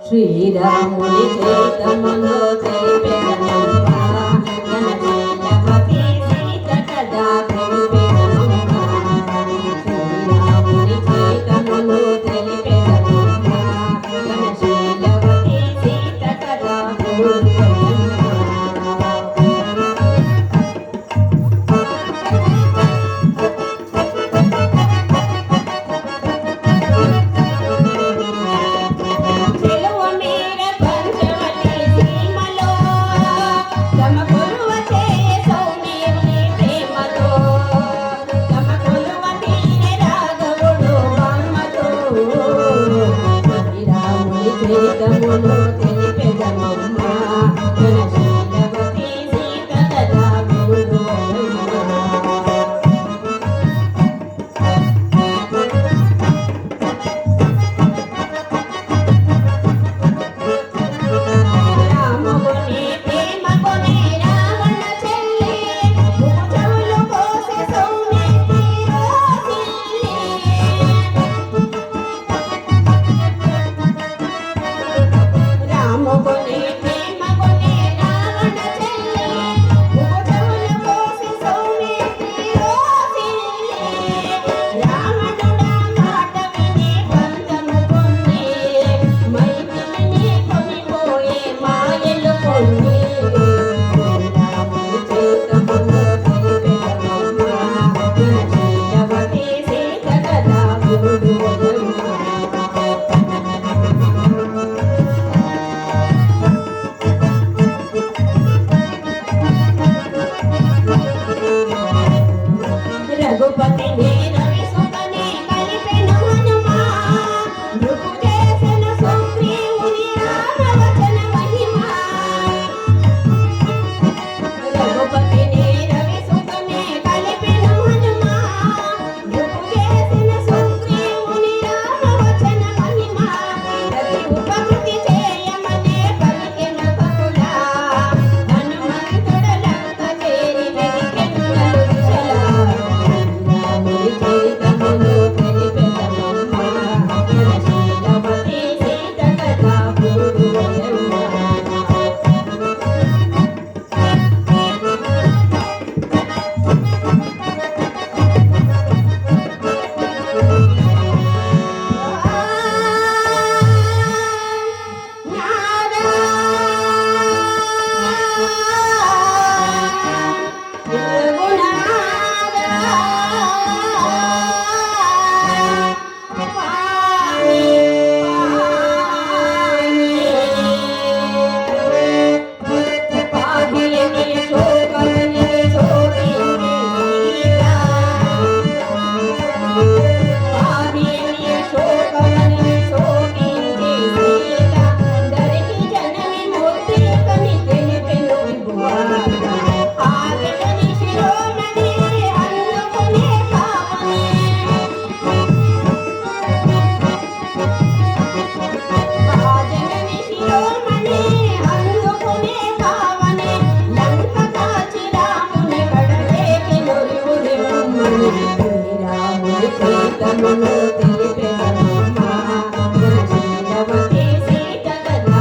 శ్రీరాముని చరితములో తెలిపెదనమ్మా ఘనశీలవతి సీత కదా తెలిపెదనమ్మా శ్రీరాముని చరితములో తెలిపెదనమ్మా ఘనశీలవతి సీత కదా చరితములో తెలిపెదనమ్మా ఘనశీలవతి సీత కదా రాముని ప్రేమ కొనే రావణ చెల్లి భూచవులు కోసే సౌమ్యతి రోసిల్లి రాముని ప్రేమ కొనే రావణ చెల్లి భూచవులు కోసే సౌమ్యతి రోసిల్లి రావణుడా మాట విని బంధము కొన్ని మైథిలిని కొనిపోయే మాయలు కొన్ని రాముని చరితములో తెలిపెదనమ్మా ఘనశీలవతి సీత కదా రఘుపతి రవి సుతనే కలిపెను హనుమా మృగు చేసిన సుగ్రీవుని రామవచన మహిమా రఘుపతి రవి సుతనే కలిపెను హనుమా మృగు చేసిన సుగ్రీవుని రామవచన మహిమా ప్రతి ఉపకృతి చేయమనే పలికెన కపులా హనుమంతుడలంత చేరి వెదికెను నలుదిశలా రాముని చరితములో తెలిపెదనమ్మా ఘనశీలవతి సీత కదా రాముని చరితములో తెలిపెదనమ్మా ఘనశీలవతి సీత కదా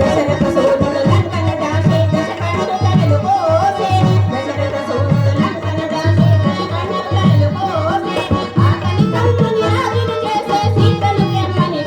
దశరథ సోదరుడు లంకన దాసి దశకంఠు తగలు కోసే దశరథ సోదరుడు లంకన దాసి దశకంఠు తగలు కోసే ఆకలి కంటుని రాజును చేసే సీతను కెమ్మని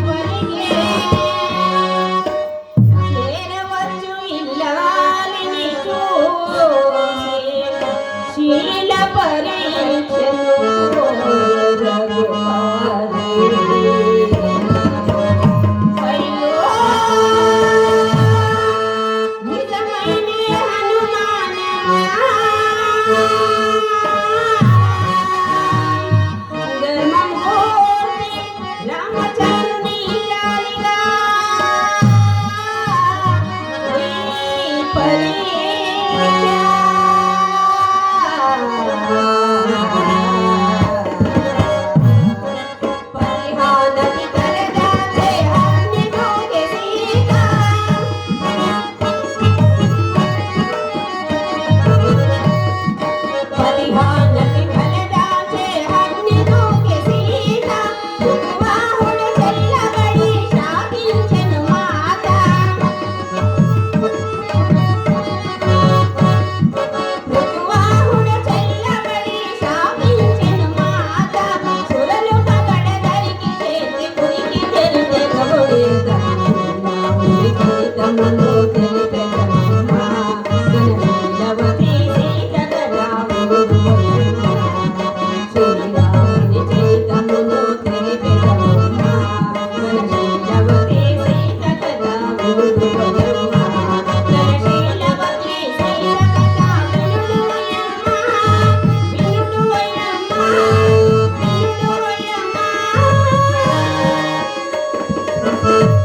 రండి